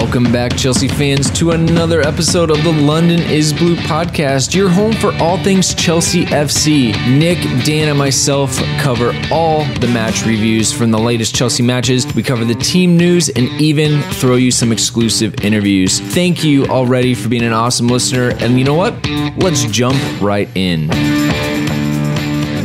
Welcome back, Chelsea fans, to another episode of the London is Blue podcast, your home for all things Chelsea FC. Nick, Dan, and myself cover all the match reviews from the latest Chelsea matches. We cover the team news and even throw you some exclusive interviews. Thank you already for being an awesome listener. And you know what? Let's jump right in.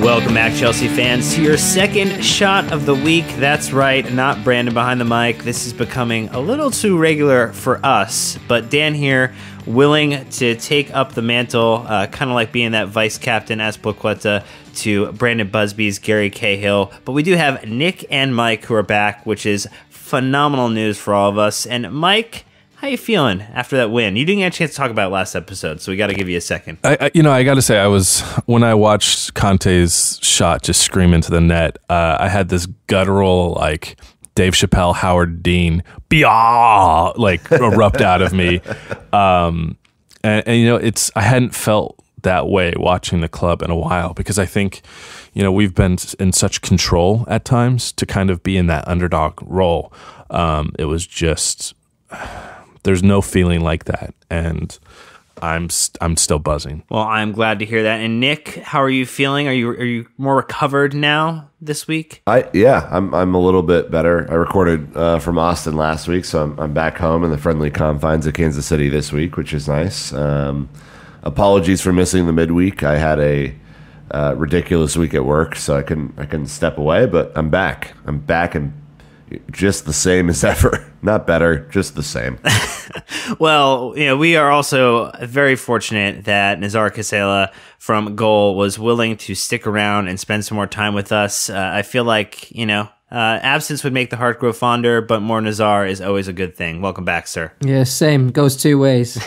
Welcome back, Chelsea fans, to your second shot of the week. That's right, not Brandon behind the mic. This is becoming a little too regular for us, but Dan here, willing to take up the mantle, kind of like being that vice captain as Azpilicueta to Brandon Busby's Gary Cahill. But we do have Nick and Mike who are back, which is phenomenal news for all of us. And Mike, how you feeling after that win? You didn't get a chance to talk about it last episode, so we got to give you a second. I got to say, when I watched Conte's shot just scream into the net, I had this guttural, like, Dave Chappelle, Howard Dean, "Bia!" like erupt out of me. And I hadn't felt that way watching the club in a while, because I think, we've been in such control at times to kind of be in that underdog role. It was just... There's no feeling like that, and I'm still buzzing. Well, I'm glad to hear that. And Nick, how are you feeling? Are you more recovered now this week? I'm a little bit better. I recorded from Austin last week, so I'm back home in the friendly confines of Kansas City this week, which is nice. Apologies for missing the midweek. I had a ridiculous week at work, so I couldn't step away, but I'm back. I'm back and just the same as ever. Not better, just the same. Well, we are also very fortunate that Nazar Kasela from Goal was willing to stick around and spend some more time with us. I feel like, absence would make the heart grow fonder, but more Nazar is always a good thing. Welcome back, sir. Yeah, same. Goes two ways.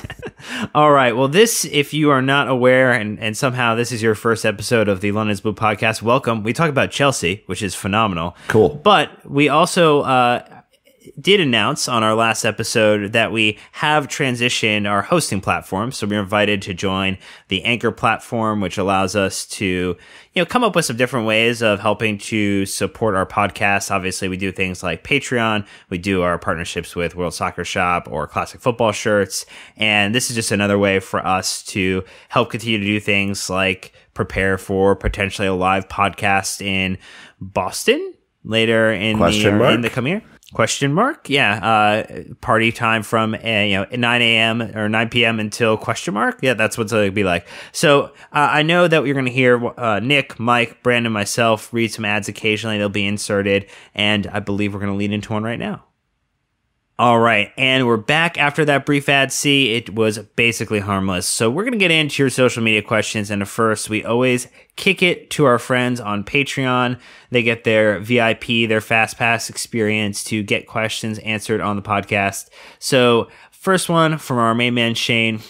All right. Well, this, if you are not aware, and somehow this is your first episode of the London's Blue podcast, welcome. We talk about Chelsea, which is phenomenal. Cool. But we also did announce on our last episode that we have transitioned our hosting platform. So we're invited to join the Anchor platform, which allows us to, come up with some different ways of helping to support our podcast. Obviously, we do things like Patreon. We do our partnerships with World Soccer Shop or Classic Football Shirts. And this is just another way for us to help continue to do things like prepare for potentially a live podcast in Boston later in the coming year. Question mark? Yeah. Party time from 9 a.m. or 9 p.m. until question mark. Yeah, that's what it's going to be like. So I know that you're going to hear Nick, Mike, Brandon, myself read some ads occasionally. They'll be inserted, and I believe we're going to lead into one right now. All right, and we're back after that brief ad. See, it was basically harmless. So we're going to get into your social media questions, and first, we always kick it to our friends on Patreon. They get their VIP, their Fast Pass experience to get questions answered on the podcast. So first one from our main man, Shane,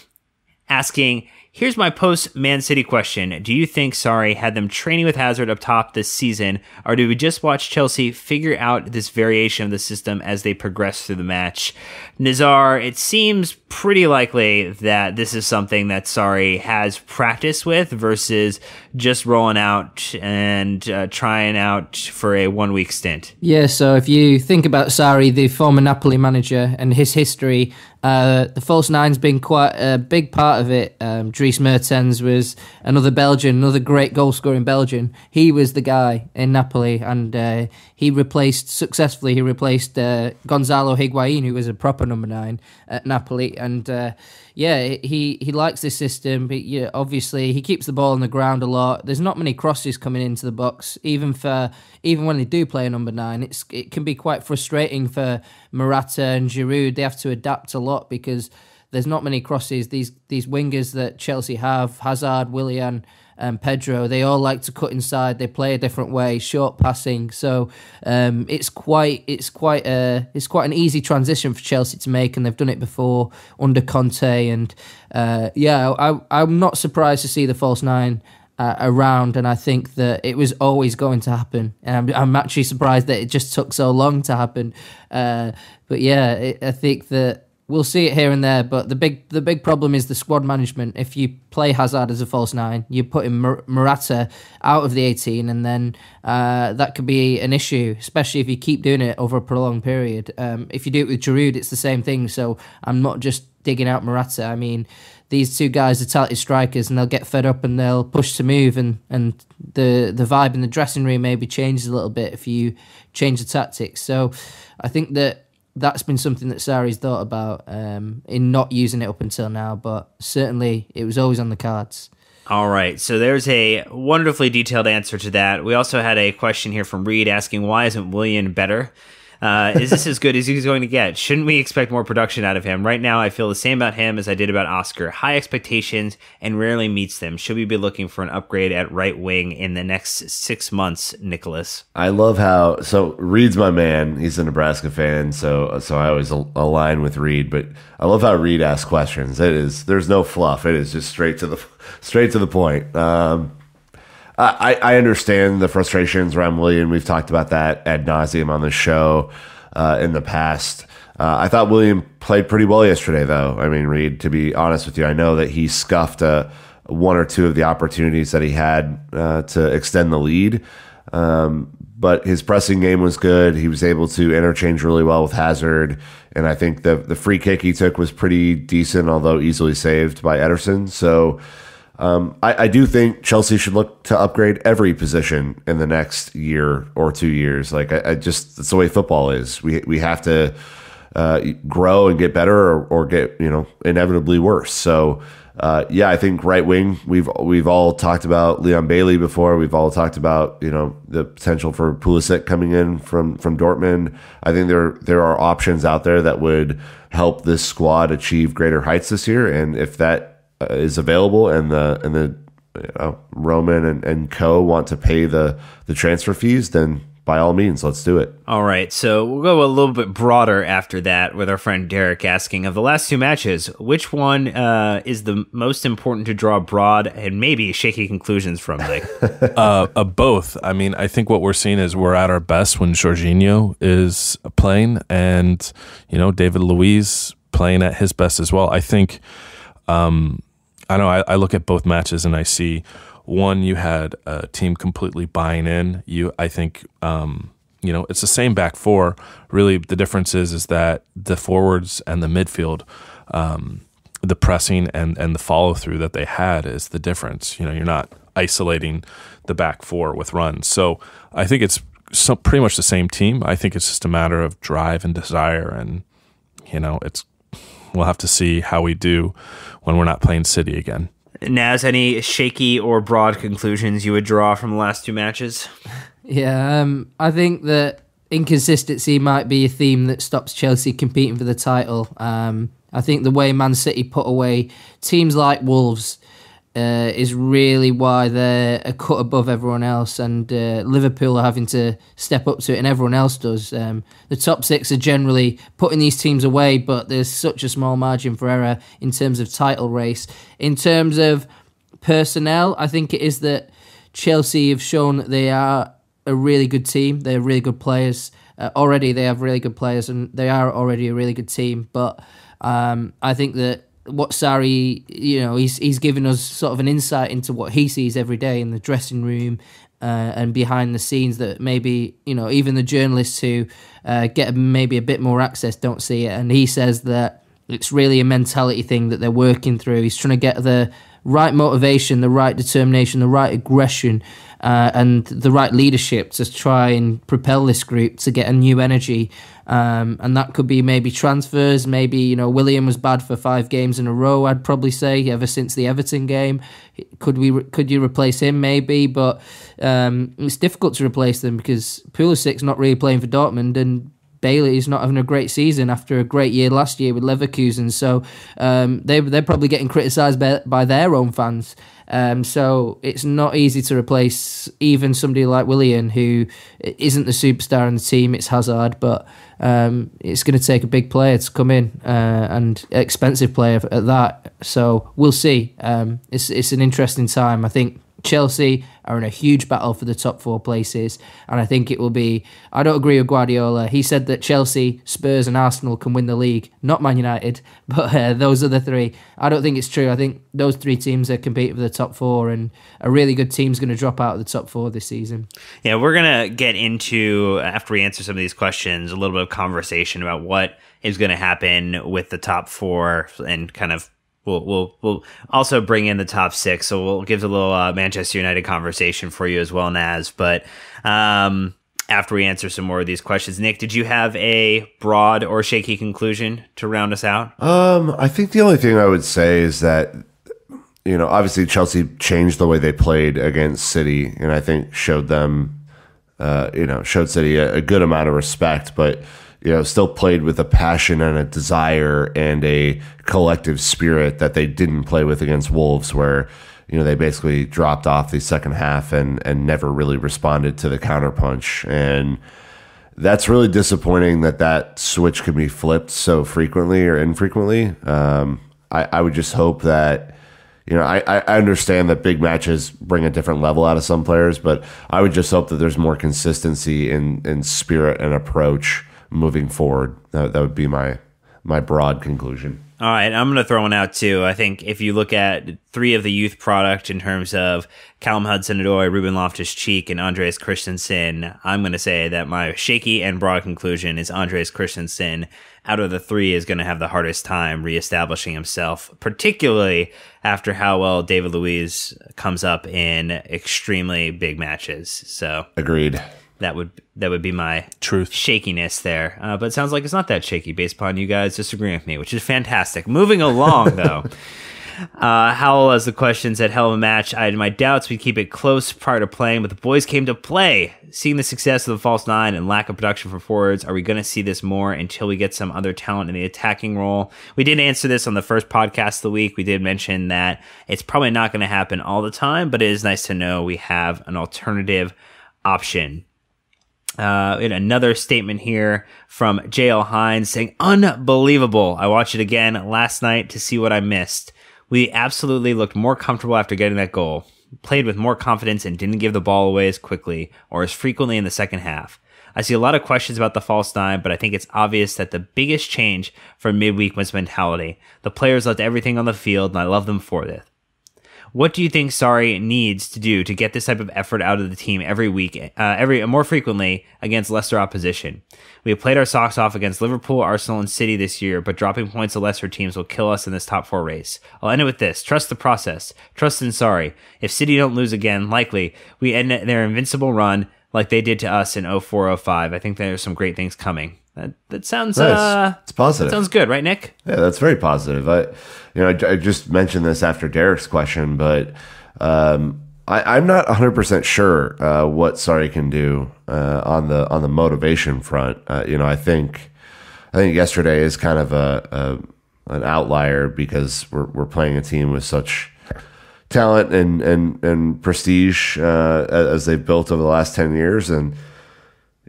asking... Here's my post-Man City question. Do you think Sarri had them training with Hazard up top this season, or do we just watch Chelsea figure out this variation of the system as they progress through the match? Nazar, it seems pretty likely that this is something that Sarri has practice with versus just rolling out and trying out for a one-week stint. Yeah, so if you think about Sarri, the former Napoli manager, and his history, the false nine's been quite a big part of it. Dries Mertens was another Belgian, another great goal-scoring Belgian. He was the guy in Napoli, and he replaced Gonzalo Higuain, who was a proper number 9 at Napoli. And he likes this system. But obviously, he keeps the ball on the ground a lot. There's not many crosses coming into the box, even when they do play a number 9. It can be quite frustrating for Morata and Giroud. They have to adapt a lot because there's not many crosses. These wingers that Chelsea have, Hazard, Willian, and Pedro, they all like to cut inside. They play a different way, short passing. So it's quite an easy transition for Chelsea to make, and they've done it before under Conte. And I'm not surprised to see the false 9 around, and I think that it was always going to happen. I'm actually surprised that it just took so long to happen. I think that we'll see it here and there, but the big problem is the squad management. If you play Hazard as a false nine, you put in Morata out of the 18, and then that could be an issue, especially if you keep doing it over a prolonged period. If you do it with Giroud, it's the same thing. So I'm not just digging out Morata. I mean, these two guys are talented strikers, and they'll get fed up and they'll push to move, and the vibe in the dressing room maybe changes a little bit if you change the tactics. So I think that's been something that Sarri's thought about in not using it up until now, but certainly it was always on the cards. All right, so there's a wonderfully detailed answer to that. We also had a question here from Reed asking, why isn't Willian better? Is this as good as he's going to get? Shouldn't we expect more production out of him? Right now, I feel the same about him as I did about Oscar. High expectations and rarely meets them. Should we be looking for an upgrade at right wing in the next 6 months, Nicholas? I love how, so Reed's my man. He's a Nebraska fan, so I always align with Reed. But I love how Reed asks questions. There's no fluff. It is just straight to the point. I understand the frustrations around Willian. We've talked about that ad nauseum on the show in the past. I thought Willian played pretty well yesterday, though. I mean, Reed, to be honest with you, I know that he scuffed one or two of the opportunities that he had to extend the lead. But his pressing game was good. He was able to interchange really well with Hazard. And I think the free kick he took was pretty decent, although easily saved by Ederson. So I do think Chelsea should look to upgrade every position in the next year or 2 years. Like I just, that's the way football is. We have to grow and get better or get, inevitably worse. So I think right wing, we've all talked about Leon Bailey before. We've all talked about, the potential for Pulisic coming in from Dortmund. I think there are options out there that would help this squad achieve greater heights this year. And if that is available and the Roman and co want to pay the transfer fees, then by all means, let's do it. All right, so we'll go a little bit broader after that with our friend Derek asking, of the last two matches, which one is the most important to draw broad and maybe shaky conclusions from, Nick? Both. I mean, I think what we're seeing is we're at our best when Jorginho is playing, and David Luiz playing at his best as well. I think I look at both matches and I see, one, you had a team completely buying in. I think it's the same back four. Really, the difference is that the forwards and the midfield, the pressing and the follow through that they had is the difference. You're not isolating the back four with runs. So I think it's pretty much the same team. I think it's just a matter of drive and desire, and we'll have to see how we do when we're not playing City again. Naz, any shaky or broad conclusions you would draw from the last two matches? Yeah, I think that inconsistency might be a theme that stops Chelsea competing for the title. I think the way Man City put away teams like Wolves is really why they're a cut above everyone else, and Liverpool are having to step up to it, and everyone else does. The top six are generally putting these teams away, but there's such a small margin for error in terms of title race. In terms of personnel, I think it is that Chelsea have shown that they are a really good team. They're really good players. Already they have really good players, and they are already a really good team, but I think that what Sarri, he's given us sort of an insight into what he sees every day in the dressing room and behind the scenes that maybe, even the journalists who get maybe a bit more access don't see it. And he says that it's really a mentality thing that they're working through. He's trying to get the right motivation, the right determination, the right aggression, and the right leadership to try and propel this group to get a new energy. And that could be maybe transfers. Maybe, Willian was bad for 5 games in a row, I'd probably say, ever since the Everton game. Could you replace him? Maybe, but it's difficult to replace them because Pulisic's not really playing for Dortmund, and Bailey's not having a great season after a great year last year with Leverkusen. So they're probably getting criticised by their own fans. So it's not easy to replace even somebody like Willian, who isn't the superstar in the team. It's Hazard, but it's going to take a big player to come in, and expensive player at that. So we'll see. It's an interesting time. I think Chelsea are in a huge battle for the top 4 places, and I think it will be... I don't agree with Guardiola. He said that Chelsea, Spurs and Arsenal can win the league, not Man United, but those are the 3. I don't think it's true. I think those 3 teams are competing for the top 4, and a really good team's going to drop out of the top 4 this season. Yeah, we're going to get into, after we answer some of these questions, a little bit of conversation about what is going to happen with the top 4 and kind of We'll also bring in the top 6, so we'll give a little Manchester United conversation for you as well, Naz. But after we answer some more of these questions, Nick, did you have a broad or shaky conclusion to round us out? I think the only thing I would say is that, obviously Chelsea changed the way they played against City, and I think showed them, showed City a good amount of respect, but still played with a passion and a desire and a collective spirit that they didn't play with against Wolves, where, they basically dropped off the second half and never really responded to the counterpunch. And that's really disappointing that switch can be flipped so frequently or infrequently. I would just hope that, I understand that big matches bring a different level out of some players, but I would just hope that there's more consistency in spirit and approach moving forward. That would be my broad conclusion. All right, I'm going to throw one out too. I think if you look at 3 of the youth product in terms of Callum Hudson-Odoi, Ruben Loftus-Cheek, and Andreas Christensen, I'm going to say that my shaky and broad conclusion is Andreas Christensen, out of the 3, is going to have the hardest time reestablishing himself, particularly after how well David Luiz comes up in extremely big matches. So agreed. That would be my truth shakiness there. But it sounds like it's not that shaky based upon you guys disagreeing with me, which is fantastic. Moving along, though. Howell has the question, said, hell of a match. I had my doubts we'd keep it close prior to playing, but the boys came to play. Seeing the success of the false 9 and lack of production for forwards, are we going to see this more until we get some other talent in the attacking role? We did answer this on the first podcast of the week. We did mention that it's probably not going to happen all the time, but it is nice to know we have an alternative option. In another statement here from JL Hines saying, unbelievable. I watched it again last night to see what I missed. We absolutely looked more comfortable after getting that goal, played with more confidence and didn't give the ball away as quickly or as frequently in the second half. I see a lot of questions about the false 9, but I think it's obvious that the biggest change from midweek was mentality. The players left everything on the field, and I love them for this. What do you think Sarri needs to do to get this type of effort out of the team every week, more frequently against lesser opposition? We have played our socks off against Liverpool, Arsenal, and City this year, but dropping points to lesser teams will kill us in this top 4 race. I'll end it with this. Trust the process. Trust in Sarri. If City don't lose again, likely, we end their invincible run like they did to us in 04-05. I think there's some great things coming. That sounds nice. It's positive. That sounds good, right, Nick? Yeah, that's very positive. I just mentioned this after Derek's question, but I'm not 100% sure what Sarri can do on the motivation front. I think yesterday is kind of an outlier because we're playing a team with such talent and prestige as they've built over the last 10 years, and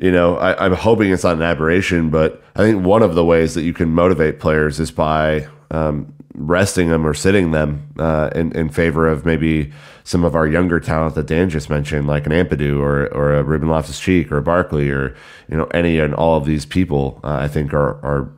I'm hoping it's not an aberration, but I think one of the ways that you can motivate players is by resting them or sitting them in favor of maybe some of our younger talent that Dan just mentioned, like an Ampadu or a Ruben Loftus-Cheek or a Barkley or any and all of these people. I think are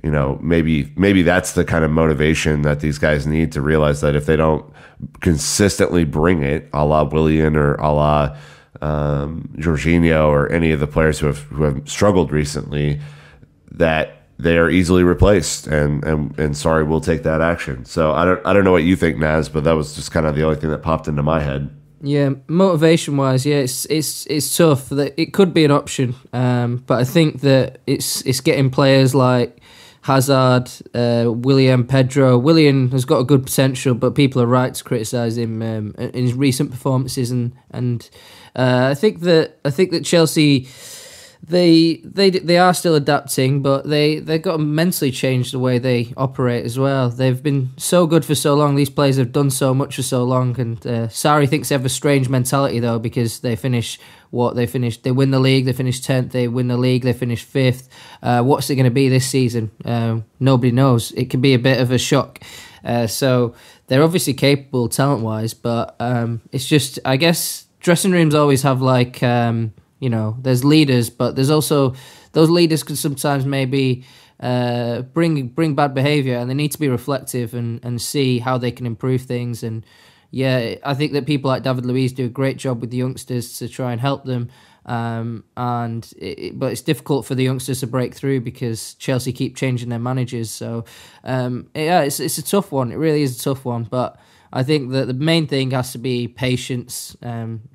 maybe that's the kind of motivation that these guys need to realize that if they don't consistently bring it, a la Willian or a la Jorginho or any of the players who have struggled recently, that they are easily replaced, and Sarri will take that action. So I don't know what you think, Naz, but that was just kind of the only thing that popped into my head. Yeah, motivation wise, yeah, it's tough. It could be an option, but I think that it's getting players like Hazard, Willian, Pedro. Willian has got a good potential, but people are right to criticise him in his recent performances, and I think that Chelsea, they are still adapting, but they've got to mentally change the way they operate as well. They've been so good for so long. These players have done so much for so long, and Sarri thinks they have a strange mentality though, because they finish what they finished. They win the league, they finish 10th. They win the league, they finish 5th. What's it going to be this season? Nobody knows. It could be a bit of a shock. So they're obviously capable talent-wise, but it's just, I guess, dressing rooms always have like, there's leaders, but there's also, those leaders can sometimes maybe bring bad behavior, and they need to be reflective and see how they can improve things. And yeah, I think that people like David Luiz do a great job with the youngsters to try and help them. But it's difficult for the youngsters to break through because Chelsea keep changing their managers. So it's a tough one. It really is a tough one. But I think that the main thing has to be patience.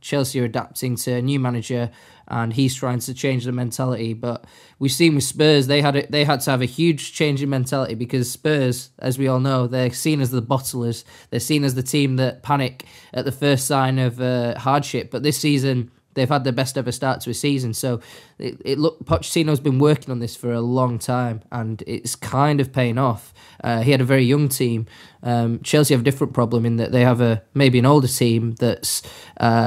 Chelsea are adapting to a new manager, and he's trying to change the mentality. But we've seen with Spurs, they had to have a huge change in mentality, because Spurs, as we all know, they're seen as the bottlers. They're seen as the team that panic at the first sign of hardship. But this season, they've had their best ever start to a season. So Pochettino's been working on this for a long time, and it's kind of paying off. He had a very young team. Chelsea have a different problem in that they have maybe an older team that's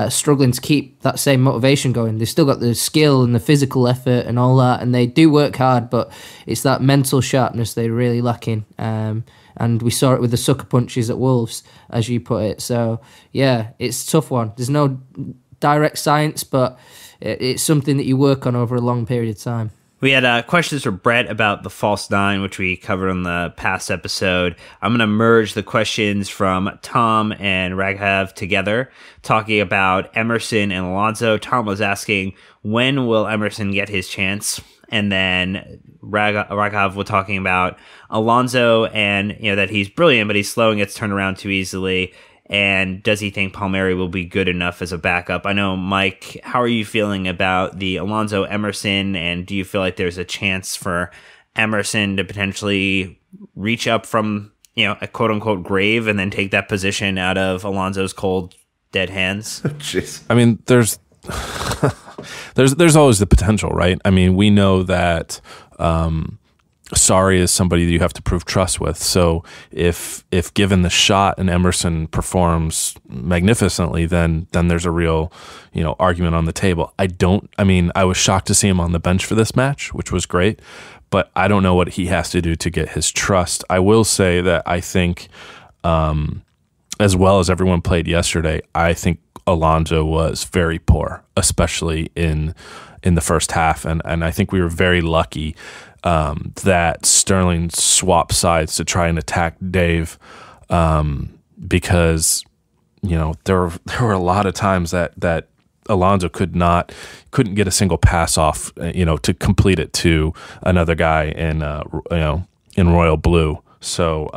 struggling to keep that same motivation going. They've still got the skill and the physical effort and all that, and they do work hard, but it's that mental sharpness they're really lacking. And we saw it with the sucker punches at Wolves, as you put it. So, yeah, it's a tough one. There's no direct science, but it's something that you work on over a long period of time. We had questions for Brett about the false nine, which we covered on the past episode. I'm going to merge the questions from Tom and Raghav together, talking about Emerson and Alonso. Tom was asking, when will Emerson get his chance? And then Raghav was talking about Alonso and that he's brilliant, but he's slow and gets turned around too easily. And does he think Palmieri will be good enough as a backup? I know, Mike, how are you feeling about the Alonso Emerson? And do you feel like there's a chance for Emerson to potentially reach up from, a quote unquote grave and then take that position out of Alonso's cold, dead hands? Jeez. I mean, there's always the potential, right? I mean, we know that Sarri is somebody that you have to prove trust with. So if given the shot and Emerson performs magnificently, then there's a real, argument on the table. I was shocked to see him on the bench for this match, which was great, but I don't know what he has to do to get his trust. I will say that I think, as well as everyone played yesterday, I think Alonso was very poor, especially in the first half. And I think we were very lucky that Sterling swapped sides to try and attack Dave, because there were a lot of times that Alonso couldn't get a single pass off, to complete it to another guy in royal blue. So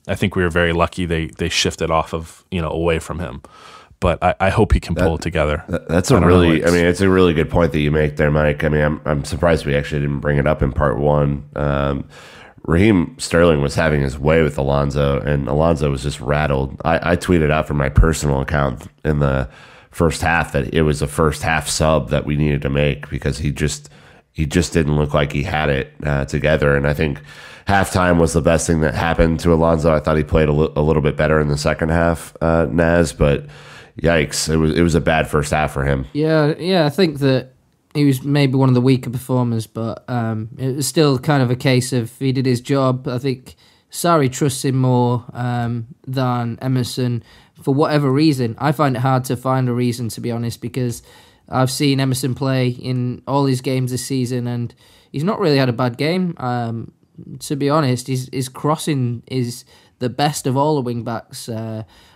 I think we were very lucky they shifted off of away from him. But I hope he can pull it together. It's a really good point that you make there, Mike. I mean, I'm surprised we actually didn't bring it up in part one. Raheem Sterling was having his way with Alonso, and Alonso was just rattled. I tweeted out from my personal account in the first half that it was a first half sub that we needed to make, because he just didn't look like he had it together. And I think halftime was the best thing that happened to Alonso. I thought he played a little bit better in the second half, Naz, but yikes, it was a bad first half for him. Yeah, I think that he was maybe one of the weaker performers, but it was still kind of a case of he did his job. I think Sarri trusts him more than Emerson for whatever reason. I find it hard to find a reason, to be honest, because I've seen Emerson play in all his games this season, and he's not really had a bad game. To be honest, his crossing is the best of all the wing-backs.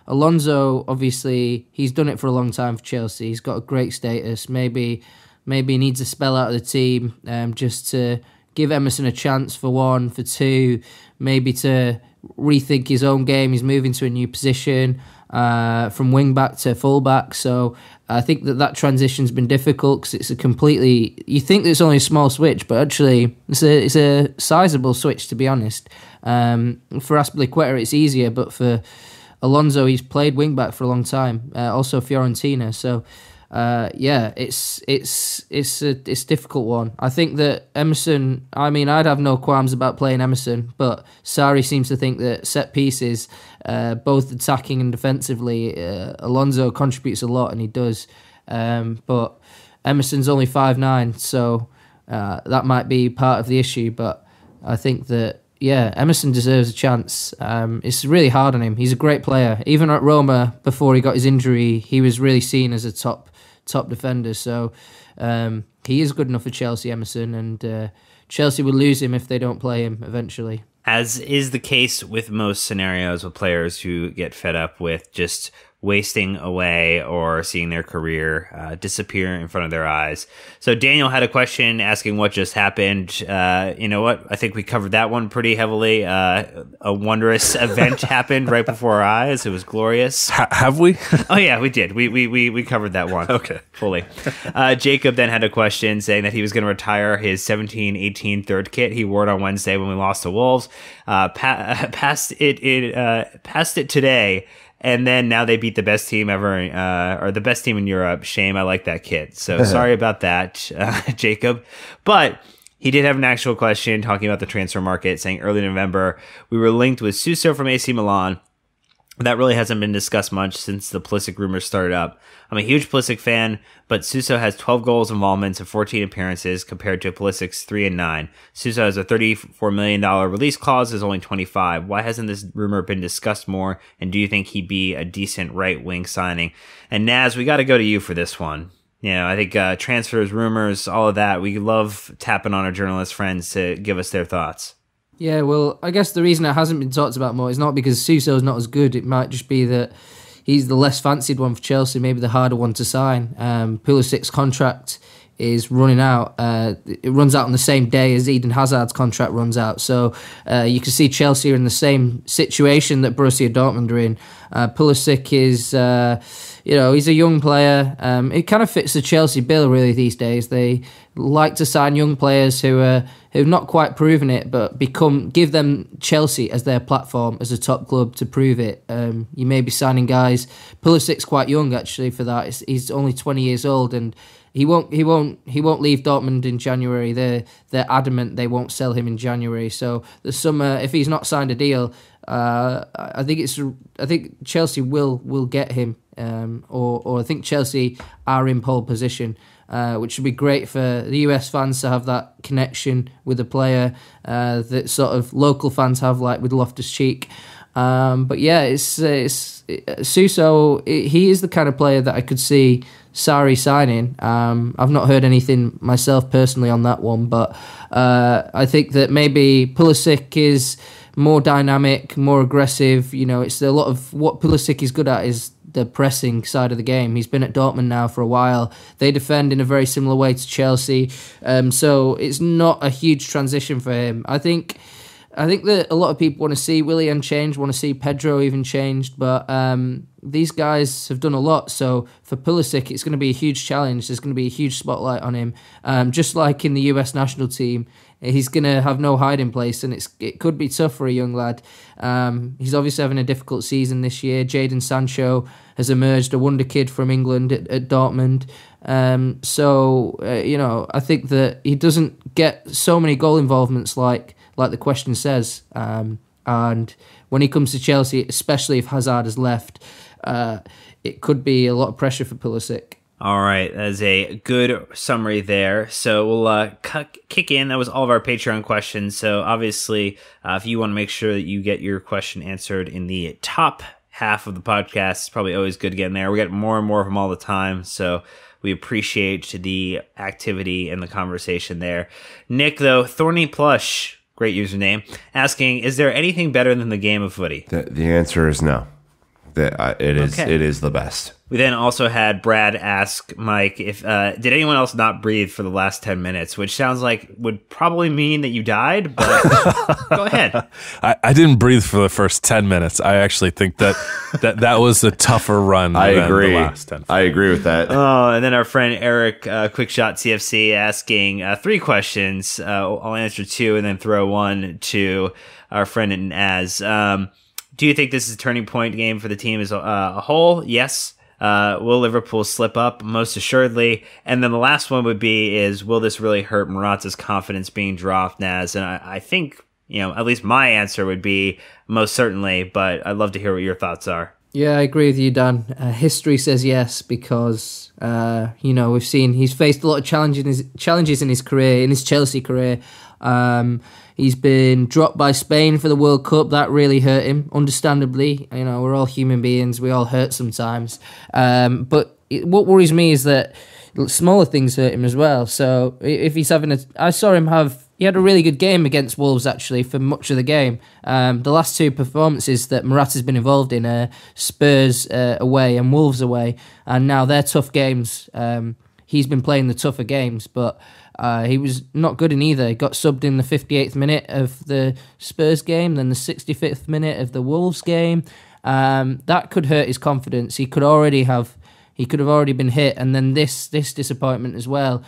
Alonso, obviously, he's done it for a long time for Chelsea. He's got a great status. Maybe he needs a spell out of the team just to give Emerson a chance, for one. For two, maybe to rethink his own game. He's moving to a new position from wing-back to full-back. So I think that transition's been difficult, because it's a completely... You think that it's only a small switch, but actually it's a sizable switch, to be honest. For Azpilicueta, it's easier, but for Alonso, he's played wing-back for a long time, also Fiorentina. So, it's a difficult one. I think that Emerson, I'd have no qualms about playing Emerson, but Sarri seems to think that set pieces, both attacking and defensively, Alonso contributes a lot, and he does. But Emerson's only 5'9", so that might be part of the issue. But I think that yeah, Emerson deserves a chance. It's really hard on him. He's a great player. Even at Roma, before he got his injury, he was really seen as a top defender. So he is good enough for Chelsea, Emerson, and Chelsea will lose him if they don't play him eventually. As is the case with most scenarios with players who get fed up with just wasting away or seeing their career disappear in front of their eyes. So Daniel had a question asking what just happened. You know what? I think we covered that one pretty heavily. A wondrous event happened right before our eyes. It was glorious. Have we? Oh yeah, we did. We covered that one. Okay. Fully. Jacob then had a question saying that he was going to retire his 17-18 third kit. He wore it on Wednesday when we lost to Wolves. Passed it today. And then now they beat the best team ever, or the best team in Europe. Shame, I like that kid. So sorry about that, Jacob. But he did have an actual question talking about the transfer market, saying early November, we were linked with Suso from AC Milan. That really hasn't been discussed much since the Pulisic rumors started up. I'm a huge Pulisic fan, but Suso has 12 goals involvements and 14 appearances compared to Pulisic's 3 and 9. Suso has a $34 million release clause, is only 25. Why hasn't this rumor been discussed more? And do you think he'd be a decent right wing signing? And Naz, we got to go to you for this one. You know, I think transfers, rumors, all of that. We love tapping on our journalist friends to give us their thoughts. Yeah, well, I guess the reason it hasn't been talked about more is not because Suso's not as good. It might just be that he's the less fancied one for Chelsea, maybe the harder one to sign. Pulisic's contract is running out. It runs out on the same day as Eden Hazard's contract runs out. So you can see Chelsea are in the same situation that Borussia Dortmund are in. Pulisic is, he's a young player. It kind of fits the Chelsea bill really these days. They like to sign young players who've not quite proven it, but give them Chelsea as their platform as a top club to prove it. You may be signing guys. Pulisic's quite young actually for that. He's only 20 years old, and he won't leave Dortmund in January. They're adamant they won't sell him in January. So the summer, if he's not signed a deal, I think Chelsea will get him, or I think Chelsea are in pole position, which would be great for the US fans to have that connection with the player that sort of local fans have, like with Loftus-Cheek. But yeah, it's Suso. He is the kind of player that I could see Sarri signing. I've not heard anything myself personally on that one, but I think that maybe Pulisic is more dynamic, more aggressive. You know, it's a lot of what Pulisic is good at is the pressing side of the game. He's been at Dortmund now for a while. They defend in a very similar way to Chelsea, so it's not a huge transition for him. I think that a lot of people want to see Willian change, want to see Pedro even changed, but these guys have done a lot. So for Pulisic, it's going to be a huge challenge. There's going to be a huge spotlight on him. Just like in the US national team, he's going to have no hiding place, and it could be tough for a young lad. He's obviously having a difficult season this year. Jadon Sancho has emerged, a wonder kid from England at Dortmund. I think that he doesn't get so many goal involvements like the question says. And when he comes to Chelsea, especially if Hazard has left, it could be a lot of pressure for Pulisic. All right, that's a good summary there. So we'll kick in. That was all of our Patreon questions. So obviously, if you want to make sure that you get your question answered in the top half of the podcast, it's probably always good to get in there. We get more and more of them all the time, so we appreciate the activity and the conversation there. Nick, though, Thorny Plush, great username, asking, is there anything better than the game of footy? The answer is no. It is the best. We then also had Brad ask Mike if did anyone else not breathe for the last 10 minutes, which sounds like would probably mean that you died, but go ahead. I didn't breathe for the first 10 minutes. I actually think that was a tougher run than agree. The last 10. I agree with that. Oh, and then our friend Eric, Quickshot CFC, asking 3 questions. I'll answer 2 and then throw 1 to our friend Naz. Do you think this is a turning point game for the team as a whole? Yes. Will Liverpool slip up? Most assuredly. And then the last one would be will this really hurt Morata's confidence being dropped, Naz? And I think, at least my answer would be most certainly, but I'd love to hear what your thoughts are. Yeah, I agree with you, Dan. History says yes because we've seen he's faced a lot of challenges in his career, in his Chelsea career. He's been dropped by Spain for the World Cup. That really hurt him, understandably. We're all human beings. We all hurt sometimes. But what worries me is that smaller things hurt him as well. So if he's I saw him he had a really good game against Wolves, actually, for much of the game. The last two performances that Morata's been involved in are Spurs away and Wolves away. And now they're tough games. He's been playing the tougher games, but he was not good in either. He got subbed in the 58th minute of the Spurs game, then the 65th minute of the Wolves game. That could hurt his confidence. He could have already been hit, and then this disappointment as well.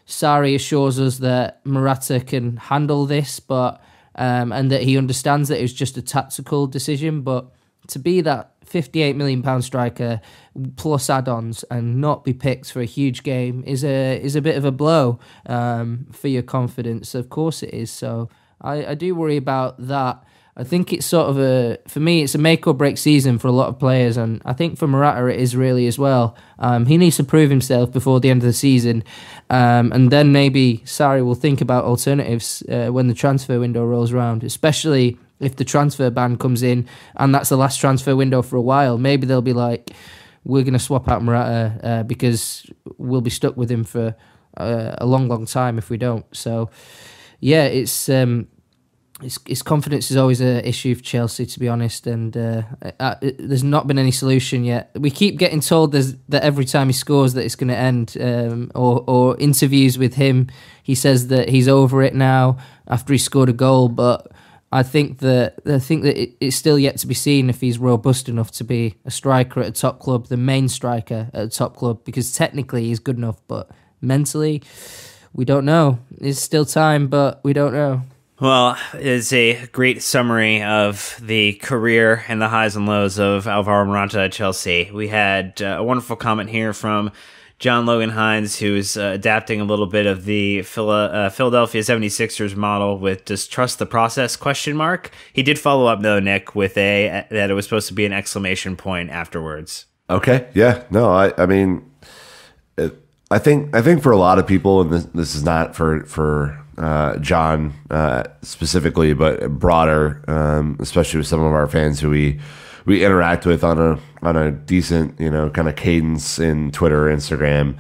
Sarri assures us that Morata can handle this, but and that he understands that it was just a tactical decision. But to be that £58 million striker plus add-ons and not be picked for a huge game is a bit of a blow for your confidence. Of course it is. So I do worry about that. I think it's for me, it's a make or break season for a lot of players, and I think for Morata it is really as well. He needs to prove himself before the end of the season, and then maybe Sarri will think about alternatives when the transfer window rolls around, especially if the transfer ban comes in and that's the last transfer window for a while. Maybe they'll be like, we're going to swap out Morata because we'll be stuck with him for a long, long time if we don't. So, yeah, his confidence is always an issue for Chelsea, to be honest, and there's not been any solution yet. We keep getting told that every time he scores that it's going to end, or interviews with him, he says that he's over it now after he scored a goal, but I think that it's still yet to be seen if he's robust enough to be a striker at a top club, the main striker at a top club, because technically he's good enough, but mentally, we don't know. There's still time, but we don't know. Well, it's a great summary of the career and the highs and lows of Alvaro Morata at Chelsea. We had a wonderful comment here from John Logan Hines, who is adapting a little bit of the Philadelphia 76ers model with just trust the process ? He did follow up, though, Nick, with that it was supposed to be an exclamation point afterwards. Okay. Yeah. No, I mean, I think for a lot of people, and this is not for John specifically, but broader, especially with some of our fans who we interact with on a decent, kind of cadence in Twitter, Instagram.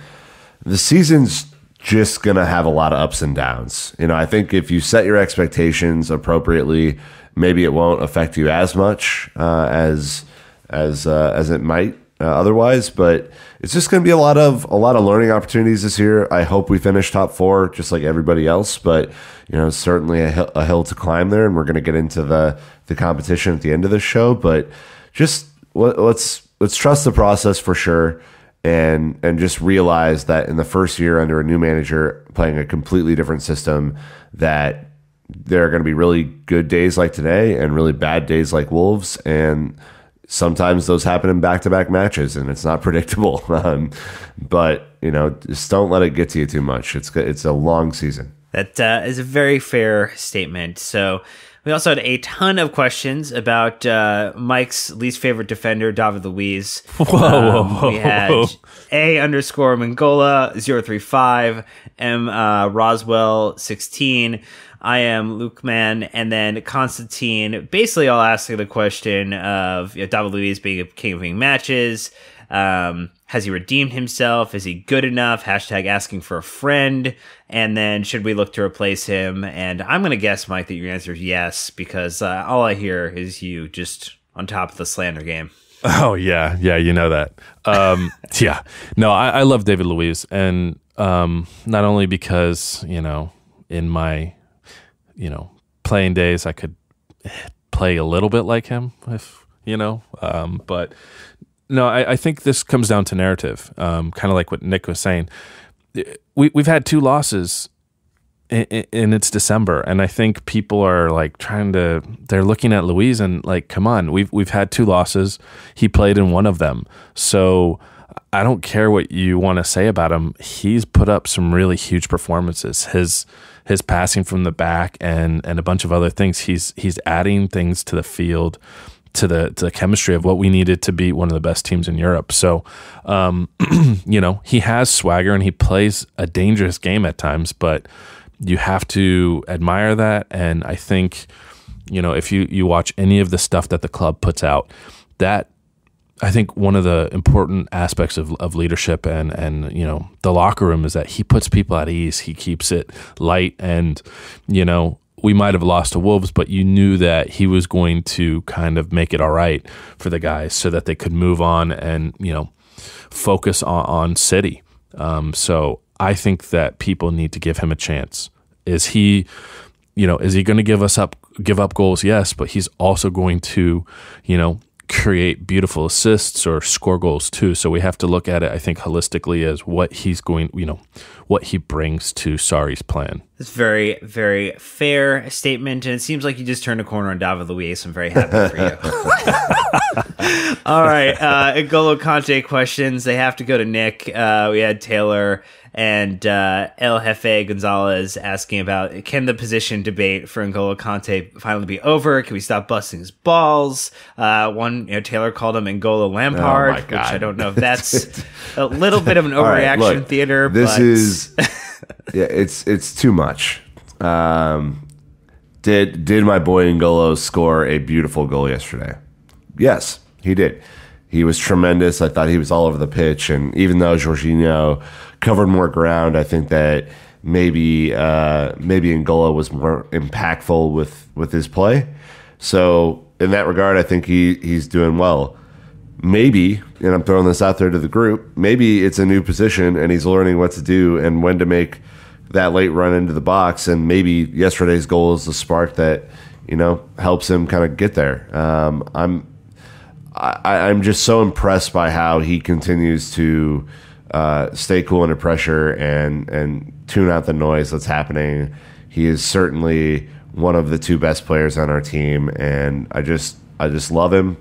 The season's just gonna have a lot of ups and downs. I think if you set your expectations appropriately, maybe it won't affect you as much as it might otherwise. But it's just going to be a lot of learning opportunities this year. I hope we finish top 4 just like everybody else, but certainly a hill to climb there, and we're going to get into the competition at the end of the show. But just let's trust the process for sure, and just realize that in the first year under a new manager playing a completely different system, that there are going to be really good days like today and really bad days like Wolves, and sometimes those happen in back-to-back matches, and it's not predictable. But just don't let it get to you too much. It's a long season. That is a very fair statement. So we also had a ton of questions about Mike's least favorite defender, David Luiz. Whoa. We had A_Mangola 035, M Roswell 16. I am Lukeman, and then Constantine, basically all asking the question of David Luiz being a king of winning matches. Has he redeemed himself? Is he good enough? # asking for a friend. And then should we look to replace him? And I'm going to guess, Mike, that your answer is yes, because all I hear is you just on top of the slander game. Oh, yeah. Yeah, you know that. Yeah. No, I love David Luiz. And not only because, in my playing days, I could play a little bit like him, but no, I think this comes down to narrative, kind of like what Nick was saying. We've had 2 losses and it's December, and I think people are like they're looking at Luiz and like, come on, we've had 2 losses. He played in one of them. So I don't care what you want to say about him. He's put up some really huge performances. His passing from the back and a bunch of other things. He's adding things to the field to the chemistry of what we needed to be one of the best teams in Europe. So, he has swagger and he plays a dangerous game at times, but you have to admire that. And I think, if you watch any of the stuff that the club puts out, that I think one of the important aspects of leadership and the locker room is that he puts people at ease. He keeps it light, and we might have lost to Wolves, but you knew that he was going to kind of make it all right for the guys so that they could move on and focus on City. So I think that people need to give him a chance. Is he going to give up goals? Yes, but he's also going to create beautiful assists or score goals too. So we have to look at it, I think, holistically as what he's going, what he brings to Sarri's plan. It's very, very fair statement, and it seems like you just turned a corner on David Luiz. I'm very happy for you. All right, N'Golo Kante questions. They have to go to Nick. We had Taylor and El Jefe Gonzalez asking about, can the position debate for N'Golo Kante finally be over? Can we stop busting his balls? Taylor called him N'Golo Lampard, which I don't know if that's a little bit of an overreaction theater. This is it's too much. Did my boy N'Golo score a beautiful goal yesterday? Yes, he did. He was tremendous. I thought he was all over the pitch, and even though Jorginho covered more ground, I think that maybe N'Golo was more impactful with his play. So in that regard, I think he's doing well. Maybe, and I'm throwing this out there to the group, maybe it's a new position and he's learning what to do and when to make that late run into the box, and maybe yesterday's goal is the spark that helps him kind of get there. I'm just so impressed by how he continues to stay cool under pressure and tune out the noise that's happening. He is certainly one of the two best players on our team, and I just love him.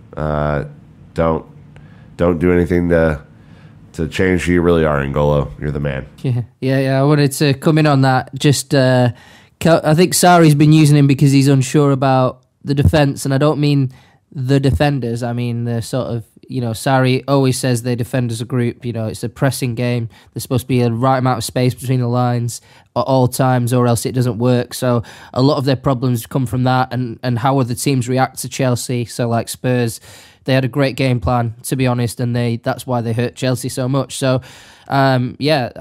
Don't do anything to change who you really are, N'Golo. You're the man. Yeah. I wanted to come in on that. Just I think Sarri's been using him because he's unsure about the defence, and I don't mean the defenders. I mean the sort of, Sarri always says they defend as a group. It's a pressing game. There's supposed to be a right amount of space between the lines at all times, or else it doesn't work. So a lot of their problems come from that, and how other teams react to Chelsea. So like Spurs, they had a great game plan, to be honest, and that's why they hurt Chelsea so much. So, I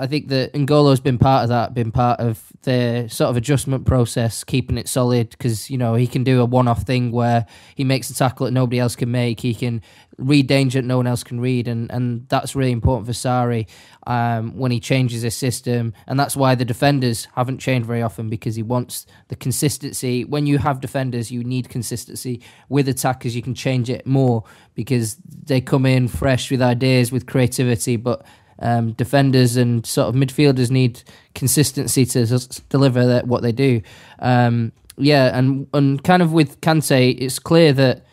think that N'Golo's been part of that, been part of the sort of adjustment process, keeping it solid, because, he can do a one-off thing where he makes a tackle that nobody else can make. He can read danger that no one else can read, and that's really important for Sarri when he changes his system. And that's why the defenders haven't changed very often, because he wants the consistency. When you have defenders, you need consistency. With attackers, you can change it more because they come in fresh with ideas, with creativity, but defenders and sort of midfielders need consistency to deliver what they do. And kind of with Kante, it's clear that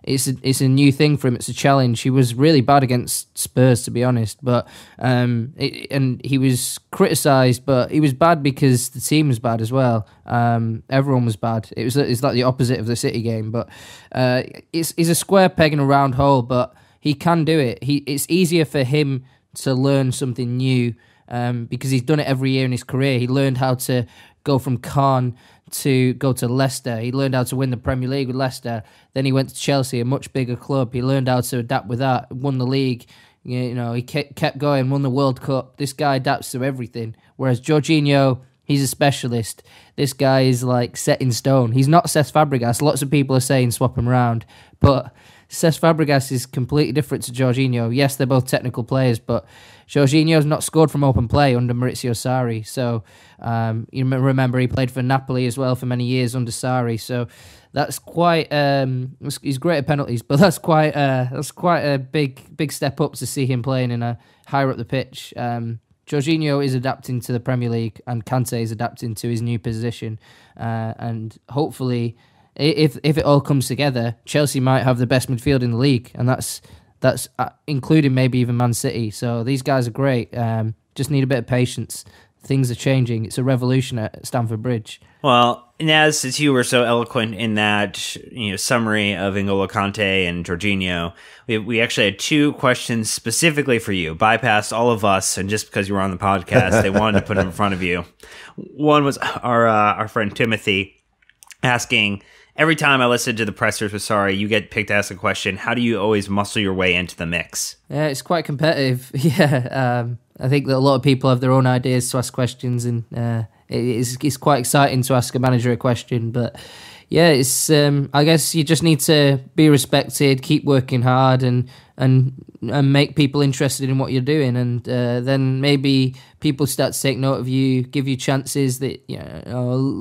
it's a new thing for him. It's a challenge. He was really bad against Spurs, to be honest, but and he was criticised, but he was bad because the team was bad as well. Everyone was bad. It's like the opposite of the City game, but he's a square peg in a round hole, but he can do it. It's easier for him to learn something new because he's done it every year in his career. He learned how to go from Caen to go to Leicester. He learned how to win the Premier League with Leicester. Then he went to Chelsea, a much bigger club. He learned how to adapt with that, won the league. He kept going, won the World Cup. This guy adapts to everything. Whereas Jorginho, he's a specialist. This guy is like set in stone. He's not Cesc Fabregas. Lots of people are saying swap him around, but Cesc Fabregas is completely different to Jorginho. Yes, they're both technical players, but Jorginho's not scored from open play under Maurizio Sarri. So you remember he played for Napoli as well for many years under Sarri. So that's quite he's great at penalties, but that's quite a big step up to see him playing in a higher up the pitch. Jorginho is adapting to the Premier League, and Kante is adapting to his new position, and hopefully, if it all comes together, Chelsea might have the best midfield in the league, and that's including maybe even Man City. So these guys are great. Just need a bit of patience. things are changing. It's a revolution at Stamford Bridge. Well, Naz, since you were so eloquent in that summary of N'Golo Kante and Jorginho, we actually had 2 questions specifically for you. Bypassed all of us, and just because you were on the podcast, they wanted to put them in front of you. One was our friend Timothy asking, every time I listen to the pressers with Sarri, you get picked to ask a question. How do you always muscle your way into the mix? Yeah, it's quite competitive. Yeah, I think that a lot of people have their own ideas to ask questions, and it's quite exciting to ask a manager a question. But yeah, it's I guess you just need to be respected, keep working hard, and make people interested in what you're doing, and then maybe people start to take note of you, give you chances, that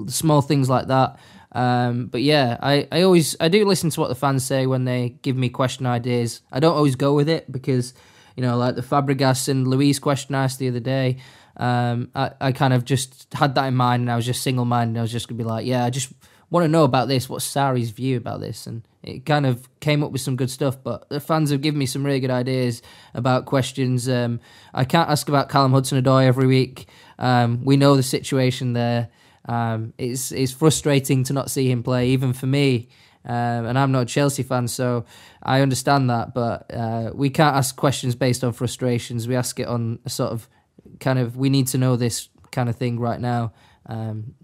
small things like that. But yeah, I do listen to what the fans say when they give me question ideas. I don't always go with it because, like the Fabregas and Luis question I asked the other day, I kind of just had that in mind, and I was just single-minded. I was just going to be like, yeah, I just want to know about this. What's Sarri's view about this? And it kind of came up with some good stuff, but the fans have given me some really good ideas about questions. I can't ask about Callum Hudson-Odoi every week. We know the situation there. It's frustrating to not see him play, even for me, and I'm not a Chelsea fan, so I understand that, but we can't ask questions based on frustrations. We ask it on a sort of we need to know this kind of thing right now.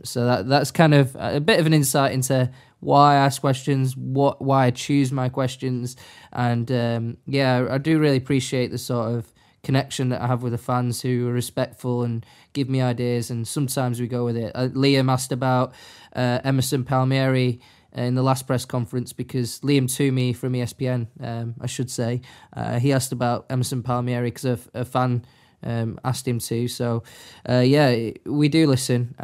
So that's kind of a bit of an insight into why I ask questions, why I choose my questions, and I do really appreciate the sort of connection that I have with the fans who are respectful and give me ideas, and sometimes we go with it. Liam asked about Emerson Palmieri in the last press conference, because Liam Toomey from ESPN, I should say, he asked about Emerson Palmieri because a fan asked him to. So we do listen,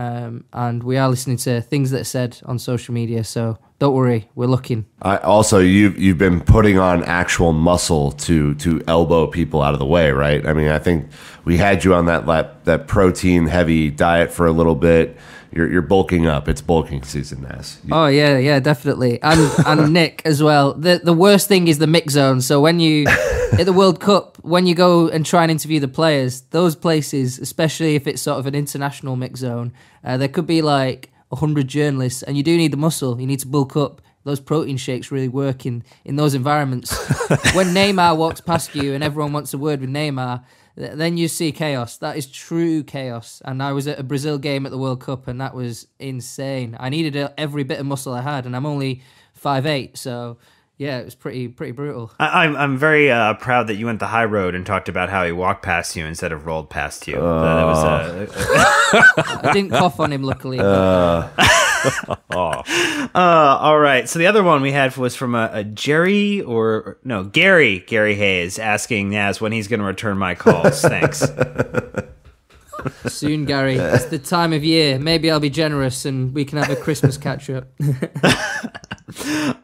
and we are listening to things that are said on social media, so don't worry, we're looking. Also, you've been putting on actual muscle to elbow people out of the way, right? I mean, I think we had you on that protein heavy diet for a little bit. You're bulking up. It's bulking season, Naz. Oh yeah, definitely. And Nick as well. The worst thing is the mix zone. So when you at the World Cup, when you go and try and interview the players, those places, especially if it's sort of an international mix zone, there could be like 100 journalists, and you do need the muscle. You need to bulk up. Those protein shakes really work in those environments. When Neymar walks past you and everyone wants a word with Neymar, then you see chaos. That is true chaos. And I was at a Brazil game at the World Cup, and that was insane. I needed every bit of muscle I had, and I'm only 5'8", so yeah, it was pretty brutal. I'm very proud that you went the high road and talked about how he walked past you instead of rolled past you. That was I didn't cough on him, luckily. All right. So the other one we had was from Gary Hayes asking Naz when he's going to return my calls. Thanks. Soon, Gary. It's the time of year. Maybe I'll be generous and we can have a Christmas catch-up.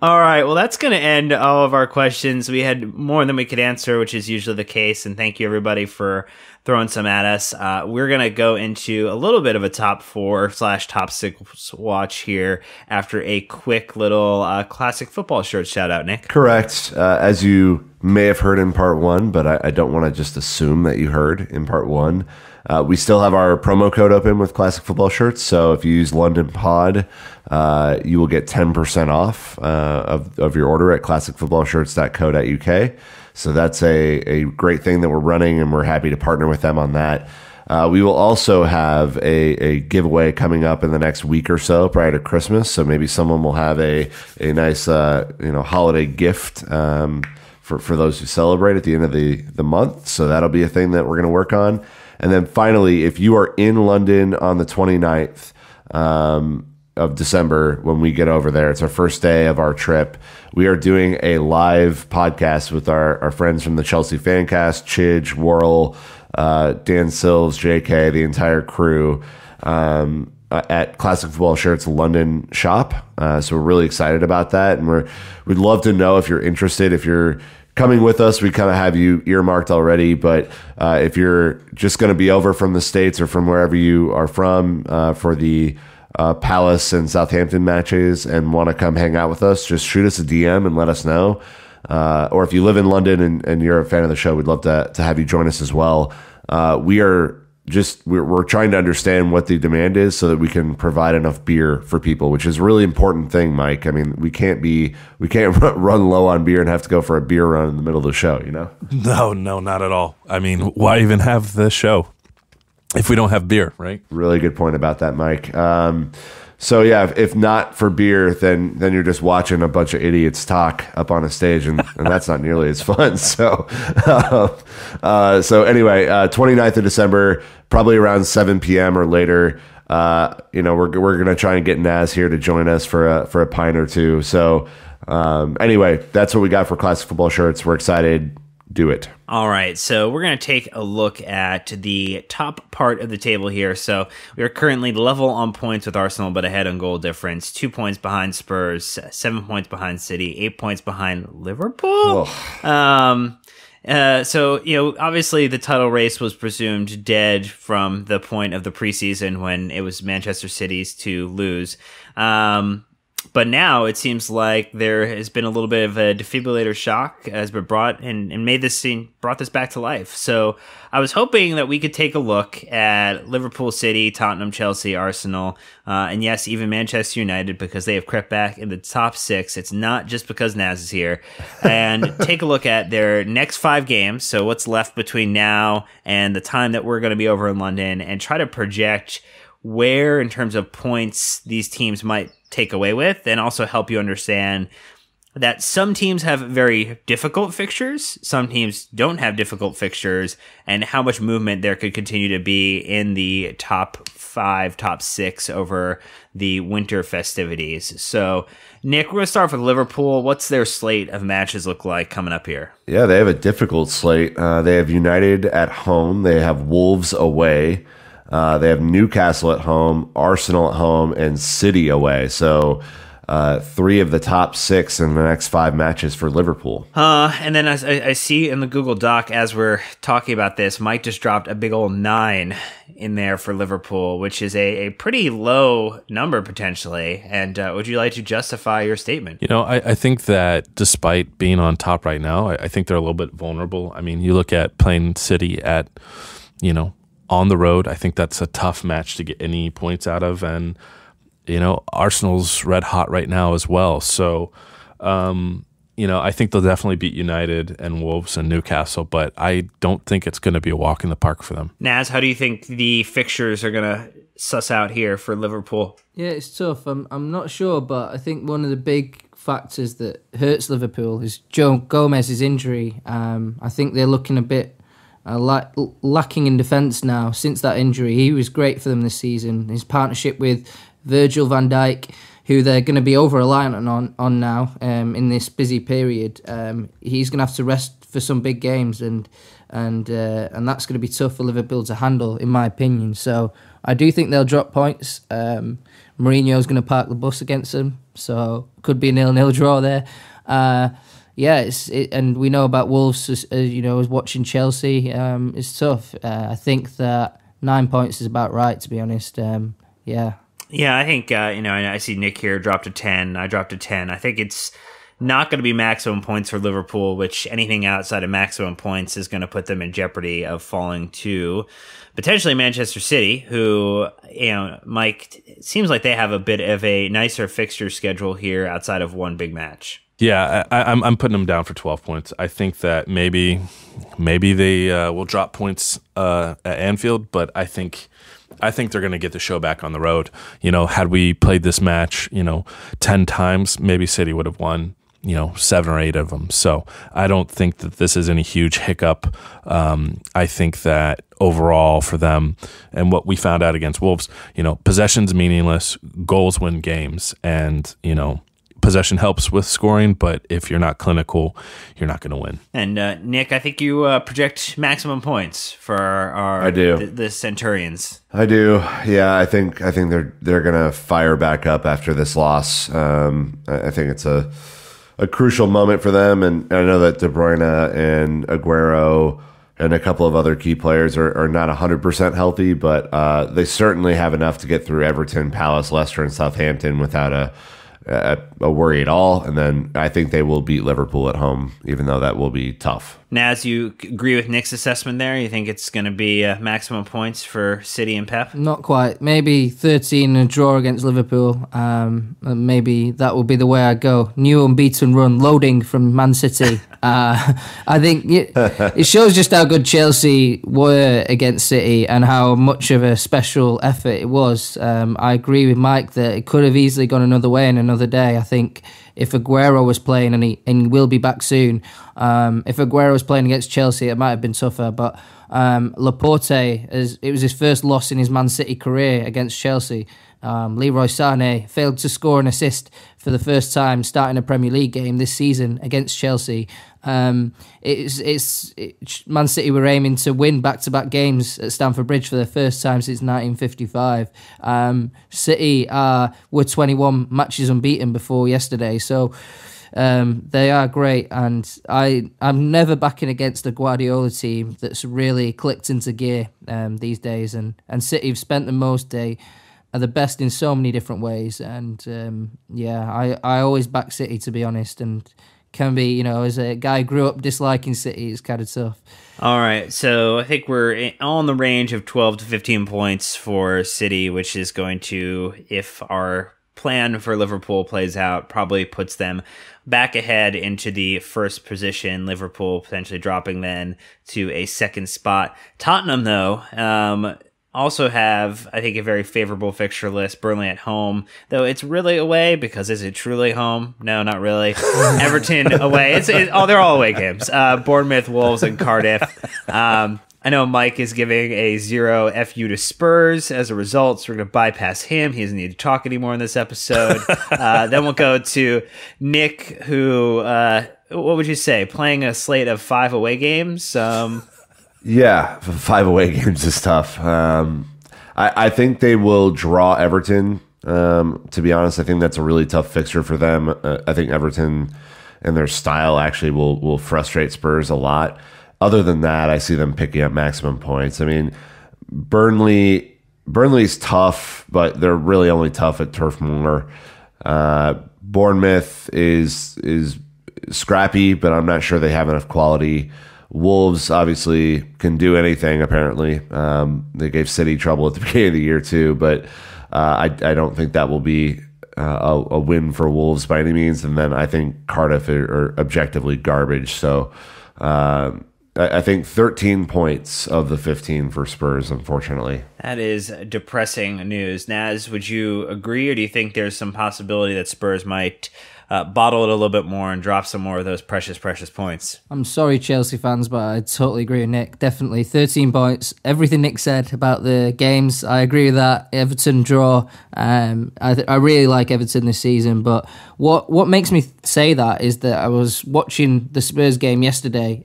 All right. Well, that's going to end all of our questions. We had more than we could answer, which is usually the case. And thank you, everybody, for throwing some at us. We're going to go into a little bit of a top 4/top 6 watch here after a quick little classic football shirt shout out, Nick. Correct. As you may have heard in part 1, but I don't want to just assume that you heard in part 1. We still have our promo code open with classic football shirts. So if you use London Pod, you will get 10% off of your order at classicfootballshirts.co.uk. So that's a great thing that we're running, and we're happy to partner with them on that. We will also have a giveaway coming up in the next week or so prior to Christmas. So maybe someone will have a nice holiday gift for those who celebrate at the end of the month. So that'll be a thing that we're going to work on. And then finally, if you are in London on the 29th of December, when we get over there, it's our first day of our trip. We are doing a live podcast with our friends from the Chelsea Fancast, Chidge, Worrell, Dan Sills, JK, the entire crew, at Classic Football Shirts London shop. So we're really excited about that. And we'd love to know if you're interested, if you're coming with us. We kind of have you earmarked already, but if you're just going to be over from the States or from wherever you are from for the Palace and Southampton matches and want to come hang out with us, just shoot us a DM and let us know. Or if you live in London and you're a fan of the show, we'd love to have you join us as well. We are we're trying to understand what the demand is so that we can provide enough beer for people, which is a really important thing, Mike. I mean, we can't run low on beer and have to go for a beer run in the middle of the show, you know? No, not at all. I mean, why even have the show if we don't have beer, right? Really good point about that, Mike. So yeah, if not for beer, then you're just watching a bunch of idiots talk up on a stage, and that's not nearly as fun. So, so anyway, 29th of December, probably around 7 p.m. or later. We're gonna try and get Naz here to join us for a pint or two. So anyway, that's what we got for Classic Football Shirts. We're excited. Do it. All right, so we're going to take a look at the top part of the table here. So we are currently level on points with Arsenal, but ahead on goal difference. 2 points behind Spurs, 7 points behind City, 8 points behind Liverpool. So, obviously the title race was presumed dead from the point of the preseason when it was Manchester City's to lose. But now it seems like there has been a little bit of a defibrillator shock has been brought and brought this back to life. So I was hoping that we could take a look at Liverpool, City, Tottenham, Chelsea, Arsenal, and yes, even Manchester United, because they have crept back in the top 6. It's not just because Naz is here. And take a look at their next 5 games. So what's left between now and the time that we're going to be over in London, and try to project where, in terms of points, these teams might take away with, and also help you understand that some teams have very difficult fixtures, some teams don't have difficult fixtures, and how much movement there could continue to be in the top 5, top 6 over the winter festivities. So, Nick, we're going to start with Liverpool. What's their slate of matches look like coming up here? Yeah, they have a difficult slate. They have United at home. They have Wolves away. They have Newcastle at home, Arsenal at home, and City away. So 3 of the top 6 in the next 5 matches for Liverpool. And then as I see in the Google Doc as we're talking about this, Mike just dropped a big old 9 in there for Liverpool, which is a pretty low number potentially. And would you like to justify your statement? I think that despite being on top right now, I think they're a little bit vulnerable. I mean, you look at playing City at, on the road. I think that's a tough match to get any points out of. And, Arsenal's red hot right now as well. So, I think they'll definitely beat United and Wolves and Newcastle, but I don't think it's going to be a walk in the park for them. Naz, how do you think the fixtures are going to suss out here for Liverpool? Yeah, it's tough. I'm not sure, but I think one of the big factors that hurts Liverpool is Joe Gomez's injury. I think they're looking a bit lacking in defence now since that injury. He was great for them this season. His partnership with Virgil van Dijk, who they're going to be over-reliant on now in this busy period, he's going to have to rest for some big games, and that's going to be tough for Liverpool to handle, in my opinion. So I do think they'll drop points. Mourinho's going to park the bus against them, so could be a 0-0 draw there. And we know about Wolves, as watching Chelsea, it's tough. I think that 9 points is about right, to be honest. Yeah, I think, I see Nick here dropped to 10. I dropped to 10. I think it's not going to be maximum points for Liverpool, which anything outside of maximum points is going to put them in jeopardy of falling to potentially Manchester City, who, Mike, it seems like they have a bit of a nicer fixture schedule here outside of one big match. Yeah, I'm putting them down for 12 points. I think that maybe they will drop points at Anfield, but I think they're going to get the show back on the road. Had we played this match, 10 times, maybe City would have won, 7 or 8 of them. So I don't think that this is any huge hiccup. I think that overall for them, and what we found out against Wolves, possession's meaningless, goals win games, and, possession helps with scoring, but if you're not clinical, you're not going to win. And Nick, I think you project maximum points for our the Centurions. I do. Yeah, I think they're going to fire back up after this loss. I think it's a crucial moment for them, and I know that De Bruyne and Aguero and a couple of other key players are not 100% healthy, but they certainly have enough to get through Everton, Palace, Leicester, and Southampton without a worry at all. And then I think they will beat Liverpool at home, even though that will be tough. Naz, you agree with Nick's assessment there? You think it's going to be maximum points for City and Pep? Not quite. Maybe 13 and a draw against Liverpool. Maybe that will be the way I go. New unbeaten run, loading from Man City. I think it shows just how good Chelsea were against City and how much of a special effort it was. I agree with Mike that it could have easily gone another way in another day. I think if Aguero was playing, and he will be back soon, if Aguero was playing against Chelsea, it might have been tougher. But Laporte, it was his first loss in his Man City career against Chelsea. Leroy Sané failed to score an assist for the first time starting a Premier League game this season against Chelsea. Man City were aiming to win back-to-back games at Stamford Bridge for the first time since 1955. City were 21 matches unbeaten before yesterday, so they are great, and I'm never backing against a Guardiola team that's really clicked into gear these days, and City have spent the most. They are the best in so many different ways, and I always back City, to be honest, and can be, as a guy who grew up disliking City, it's kind of tough. All right, so I think we're all in the range of 12 to 15 points for City, which is going to, if our plan for Liverpool plays out, probably puts them back ahead into the first position. Liverpool potentially dropping then to a second spot. Tottenham, though, also have, I think, a very favorable fixture list. Burnley at home, though it's really away, because is it truly home? No, not really. Everton away. They're all away games. Bournemouth, Wolves, and Cardiff. I know Mike is giving a 0 FU to Spurs as a result, so we're going to bypass him. He doesn't need to talk anymore in this episode. Then we'll go to Nick, who, what would you say, playing a slate of 5 away games? Yeah, 5 away games is tough. I think they will draw Everton. To be honest, I think that's a really tough fixture for them. I think Everton and their style actually will frustrate Spurs a lot. Other than that, I see them picking up maximum points. I mean, Burnley's tough, but they're really only tough at Turf Moor. Bournemouth is scrappy, but I'm not sure they have enough quality. Wolves obviously can do anything, apparently. They gave City trouble at the beginning of the year, too, but I don't think that will be a win for Wolves by any means. And then I think Cardiff are objectively garbage. So I think 13 points of the 15 for Spurs, unfortunately. That is depressing news. Naz, would you agree, or do you think there's some possibility that Spurs might bottle it a little bit more and drop some more of those precious points? I'm sorry, Chelsea fans, but I totally agree with Nick. Definitely 13 points. Everything Nick said about the games, I agree with that. Everton draw. I really like Everton this season, but what makes me say that is that I was watching the Spurs game yesterday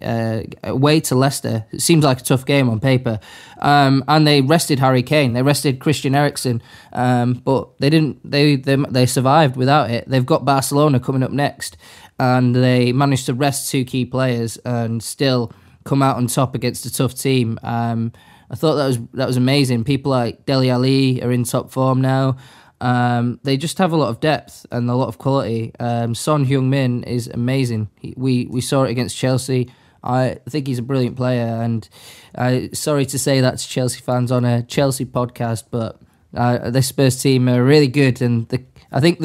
away to Leicester. It seems like a tough game on paper. And they rested Harry Kane. They rested Christian Eriksen, but they didn't. They survived without it. They've got Barcelona coming up next, and they managed to rest 2 key players and still come out on top against a tough team. I thought that was amazing. People like Dele Alli are in top form now. They just have a lot of depth and a lot of quality. Son Heung-min is amazing. We saw it against Chelsea. I think he's a brilliant player, and sorry to say that to Chelsea fans on a Chelsea podcast, but this Spurs team are really good, and I think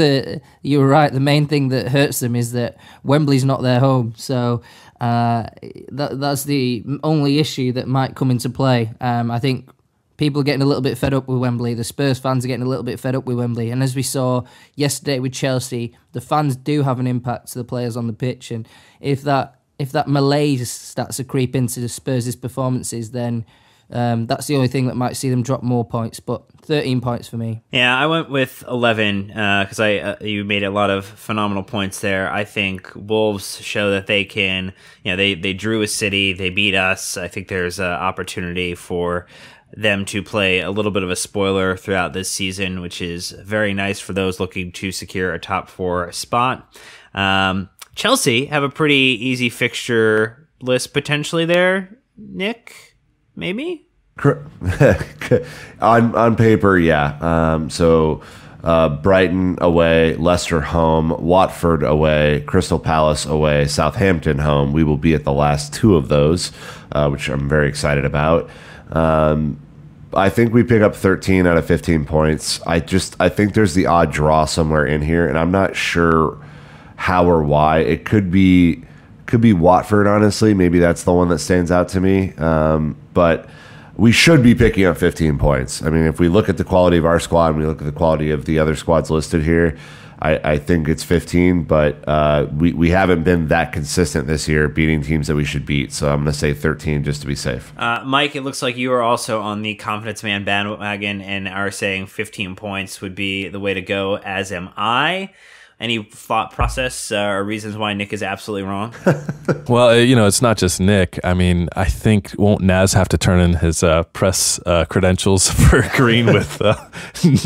you were right. The main thing that hurts them is that Wembley's not their home, so that's the only issue that might come into play. I think people are getting a little bit fed up with Wembley. The Spurs fans are getting a little bit fed up with Wembley, and as we saw yesterday with Chelsea, the fans do have an impact to the players on the pitch, and if that malaise starts to creep into the Spurs' performances, then that's the only thing that might see them drop more points. But 13 points for me. Yeah, I went with 11 because you made a lot of phenomenal points there. I think Wolves show that they can. They drew a City, they beat us. I think there's an opportunity for them to play a little bit of a spoiler throughout this season, which is very nice for those looking to secure a top 4 spot. Chelsea have a pretty easy fixture list potentially there. Nick, maybe? On paper, yeah. So Brighton away, Leicester home, Watford away, Crystal Palace away, Southampton home. We will be at the last 2 of those, which I'm very excited about. I think we pick up 13 out of 15 points. I think there's the odd draw somewhere in here, and I'm not sure how or why. It could be Watford, honestly. Maybe that's the one that stands out to me. But we should be picking up 15 points. I mean, if we look at the quality of our squad and we look at the quality of the other squads listed here, I think it's 15, but we haven't been that consistent this year beating teams that we should beat. So I'm going to say 13 just to be safe. Mike, it looks like you are also on the Confidence Man bandwagon and are saying 15 points would be the way to go, as am I. Any thought process or reasons why Nick is absolutely wrong? Well, it's not just Nick. I mean, I think won't Naz have to turn in his press credentials for agreeing with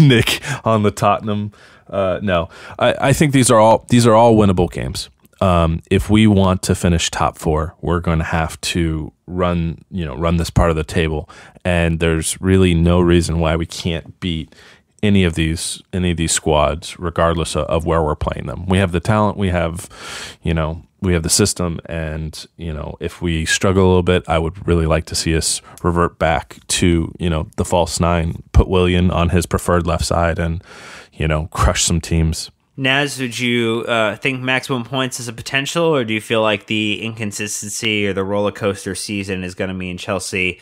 Nick on the Tottenham? No, I think these are all winnable games. If we want to finish top 4, we're going to have to run this part of the table, and there's really no reason why we can't beat any of these squads, regardless of where we're playing them. We have the talent, we have the system, and if we struggle a little bit, I would really like to see us revert back to the false 9, put Willian on his preferred left side, and crush some teams. Naz, would you think maximum points is a potential, or do you feel like the inconsistency or the roller coaster season is going to mean Chelsea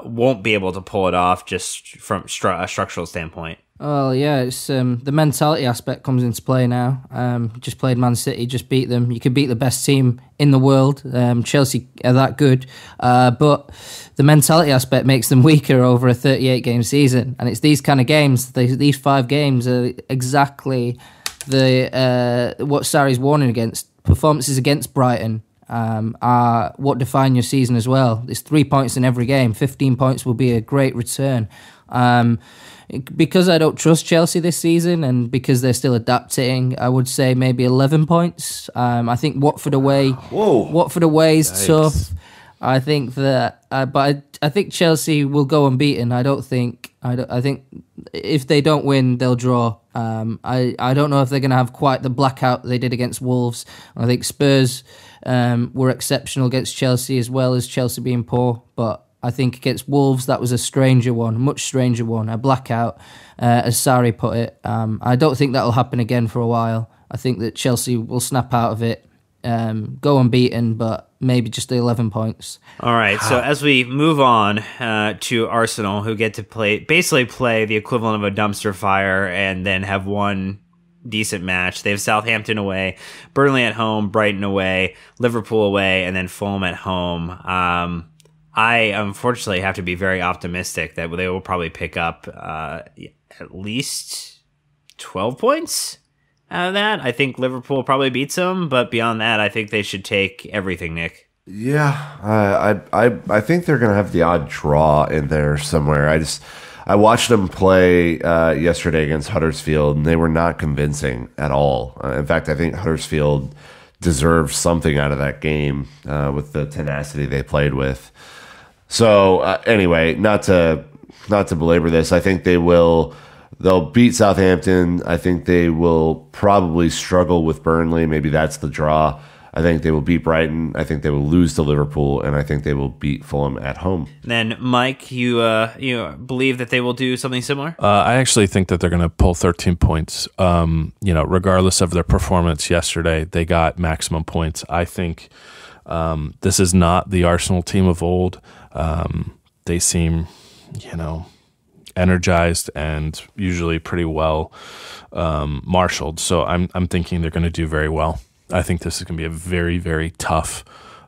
won't be able to pull it off just from a structural standpoint? Well, yeah, it's the mentality aspect comes into play now. Just played Man City, just beat them. You could beat the best team in the world. Chelsea are that good, but the mentality aspect makes them weaker over a 38-game season. And it's these kind of games. These 5 games are exactly what Sarri's warning against. Performances against Brighton are what define your season as well. There's 3 points in every game. 15 points will be a great return. Because I don't trust Chelsea this season, and because they're still adapting, I would say maybe 11 points. I think Watford away. Whoa. Watford away is tough. I think that, but I think Chelsea will go unbeaten. I think if they don't win, they'll draw. I don't know if they're going to have quite the blackout they did against Wolves. I think Spurs were exceptional against Chelsea, as well as Chelsea being poor, but I think against Wolves, that was a much stranger one, a blackout, as Sarri put it. I don't think that'll happen again for a while. I think that Chelsea will snap out of it, go unbeaten, but maybe just the 11 points. All right, so as we move on to Arsenal, who get to play the equivalent of a dumpster fire and then have one decent match. They have Southampton away, Burnley at home, Brighton away, Liverpool away, and then Fulham at home. I unfortunately have to be very optimistic that they will probably pick up at least 12 points out of that. I think Liverpool probably beats them, but beyond that, I think they should take everything, Nick. Yeah, I think they're going to have the odd draw in there somewhere. I watched them play yesterday against Huddersfield, and they were not convincing at all. In fact, I think Huddersfield deserved something out of that game with the tenacity they played with. So anyway, not to belabor this, I think they'll beat Southampton. I think they will probably struggle with Burnley. Maybe that's the draw. I think they will beat Brighton. I think they will lose to Liverpool, and I think they will beat Fulham at home. Then, Mike, you believe that they will do something similar? I actually think that they're going to pull 13 points. Regardless of their performance yesterday, they got maximum points. I think this is not the Arsenal team of old. They seem, energized and usually pretty well marshaled. So I'm thinking they're going to do very well. I think this is going to be a very, very tough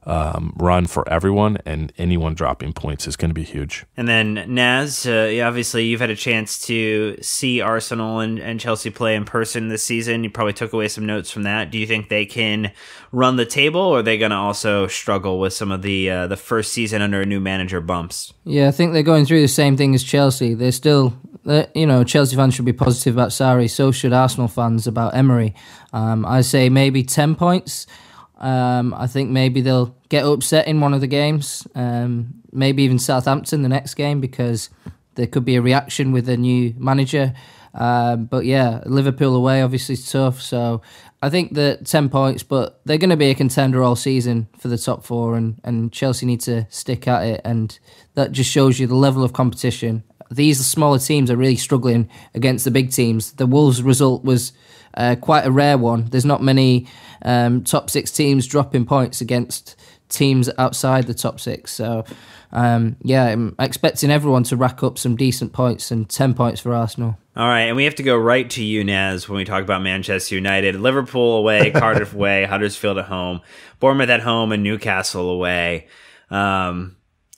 run for everyone, and anyone dropping points is going to be huge. And then, Naz, obviously you've had a chance to see Arsenal and Chelsea play in person this season. You probably took away some notes from that. Do you think they can run the table, or are they going to also struggle with some of the first season under a new manager bumps? Yeah, I think they're going through the same thing as Chelsea. They're still... Chelsea fans should be positive about Sarri. So should Arsenal fans about Emery. I say maybe 10 points. I think maybe they'll get upset in one of the games. Maybe even Southampton the next game, because there could be a reaction with a new manager. But yeah, Liverpool away obviously is tough. So I think that 10 points, but they're going to be a contender all season for the top four, and Chelsea need to stick at it. And that just shows you the level of competition. These smaller teams are really struggling against the big teams. The Wolves result was quite a rare one. There's not many top six teams dropping points against teams outside the top six. So, yeah, I'm expecting everyone to rack up some decent points, and 10 points for Arsenal. All right, and we have to go right to you, Naz, when we talk about Manchester United. Liverpool away, Cardiff away, Huddersfield at home, Bournemouth at home, and Newcastle away.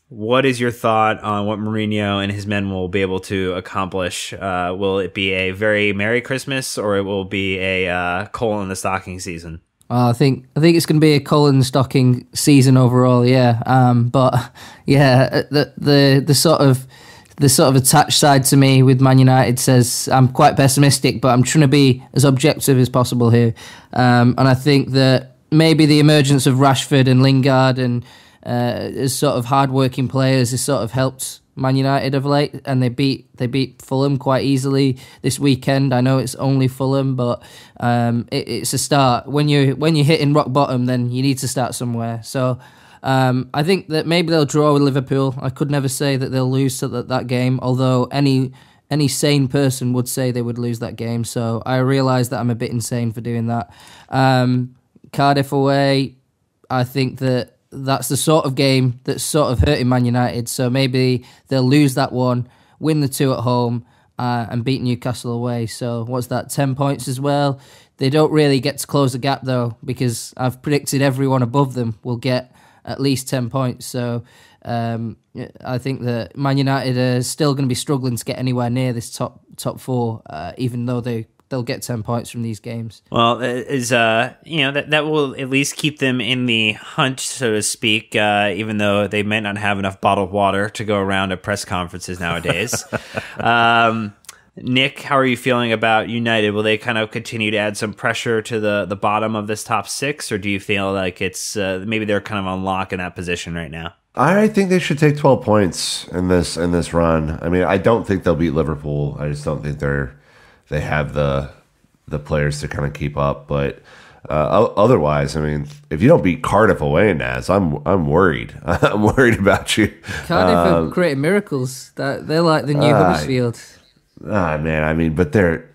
What is your thought on what Mourinho and his men will be able to accomplish? Will it be a very Merry Christmas, or it will be a coal in the stocking season? I think it's going to be a coal in the stocking season overall. Yeah, but yeah, the sort of attached side to me with Man United says I'm quite pessimistic, but I'm trying to be as objective as possible here. And I think that maybe the emergence of Rashford and Lingard and as sort of hard-working players has sort of helped Man United of late, and they beat Fulham quite easily this weekend. I know it's only Fulham, but it's a start. When you're hitting rock bottom, then you need to start somewhere. So I think that maybe they'll draw with Liverpool. I could never say that they'll lose that game, although any sane person would say they would lose that game. So I realise that I'm a bit insane for doing that. Cardiff away, I think that's the sort of game that's sort of hurting Man United. So maybe they'll lose that one, win the two at home, and beat Newcastle away. So what's that, 10 points as well? They don't really get to close the gap, though, because I've predicted everyone above them will get at least 10 points. So I think that Man United are still going to be struggling to get anywhere near this top four, even though they'll get 10 points from these games. Well, that will at least keep them in the hunt, so to speak, even though they might not have enough bottled water to go around at press conferences nowadays. Nick, how are you feeling about United? Will they kind of continue to add some pressure to the bottom of this top six, or do you feel like it's maybe they're kind of on lock in that position right now? I think they should take 12 points in this run. I mean, I don't think they'll beat Liverpool. I just don't think they have the players to kind of keep up. But otherwise, I mean, if you don't beat Cardiff away, Naz, I'm worried. I'm worried about you. Cardiff have created miracles. They're like the new Huddersfield. Man, I mean, but they're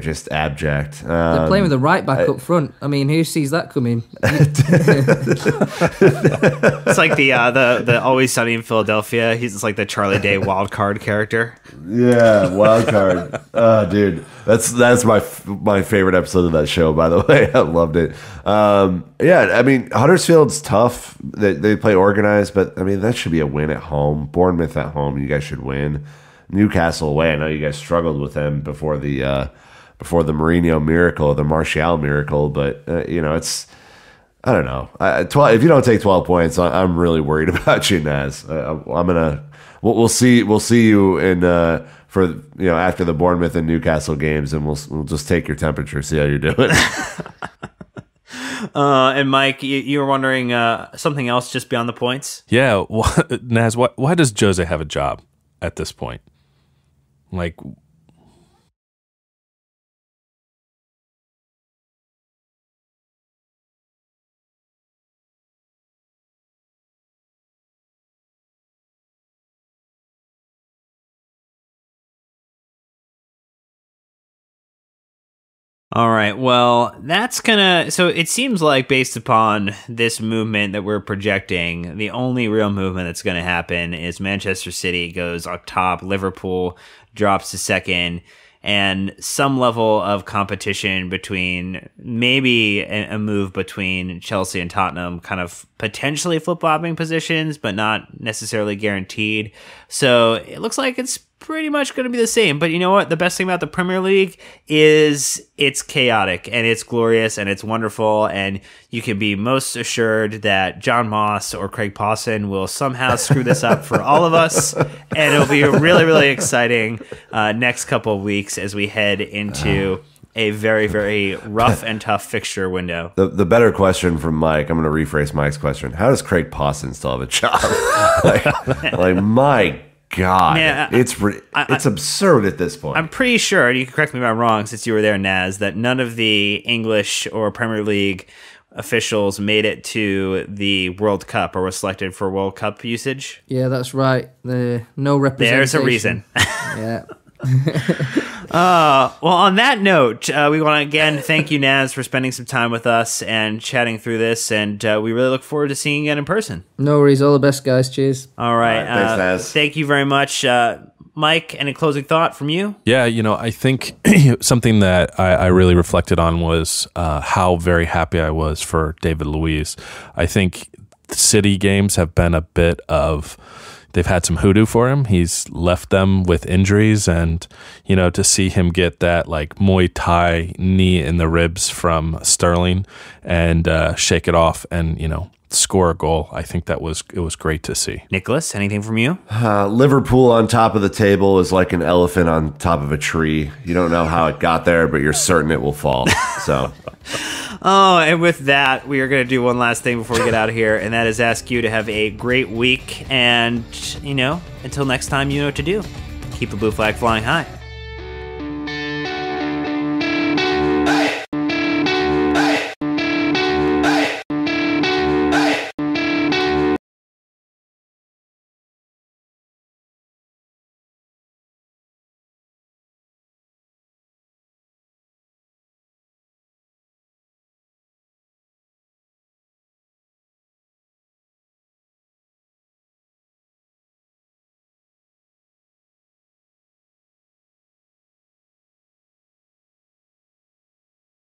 just abject. They're playing with a right back up front. I mean, who sees that coming? It's like the Always Sunny in Philadelphia. He's just like the Charlie Day wild card character. Yeah, wild card. Dude, that's my favorite episode of that show. By the way, I loved it. Yeah, I mean, Huddersfield's tough. They play organized, but I mean that should be a win at home. Bournemouth at home, you guys should win. Newcastle away. I know you guys struggled with them before the Mourinho miracle, the Martial miracle, but it's, I don't know. 12. If you don't take 12 points, I'm really worried about you, Naz. We'll see you in for after the Bournemouth and Newcastle games, and we'll just take your temperature, see how you're doing. And Mike, you were wondering something else just beyond the points? Yeah, Naz, why does Jose have a job at this point? Like, all right, well, so it seems like based upon this movement that we're projecting, the only real movement that's going to happen is Manchester City goes up top, Liverpool drops to second, and some level of competition between maybe a move between Chelsea and Tottenham kind of potentially flip-flopping positions, but not necessarily guaranteed. So it looks like it's pretty much going to be the same. But you know what? The best thing about the Premier League is it's chaotic and it's glorious and it's wonderful. And you can be most assured that John Moss or Craig Pawson will somehow screw this up for all of us. And it'll be really, really exciting next couple of weeks as we head into a very, very rough and tough fixture window. The better question from Mike, I'm going to rephrase Mike's question. How does Craig Pawson still have a job? like my God. Yeah, it's absurd at this point. I'm pretty sure, and you can correct me if I'm wrong since you were there, Naz, that none of the English or Premier League officials made it to the World Cup or were selected for World Cup usage. Yeah, that's right. No representation. There's a reason. Yeah. Well, on that note, we want to again thank you, Naz, for spending some time with us and chatting through this, and we really look forward to seeing you again in person. No worries. All the best, guys. Cheers. All right. Thanks, Naz. Thank you very much. Mike, any closing thought from you? Yeah, I think something that I really reflected on was how very happy I was for David Luiz. I think City games have been a bit of, they've had some hoodoo for him. He's left them with injuries, and to see him get that like Muay Thai knee in the ribs from Sterling and shake it off and score a goal, I think it was great to see. Nicholas, anything from you? Liverpool on top of the table is like an elephant on top of a tree. You don't know how it got there, but you're certain it will fall. So. Oh, and with that, we are going to do one last thing before we get out of here, and that is ask you to have a great week. And, until next time, you know what to do. Keep the blue flag flying high.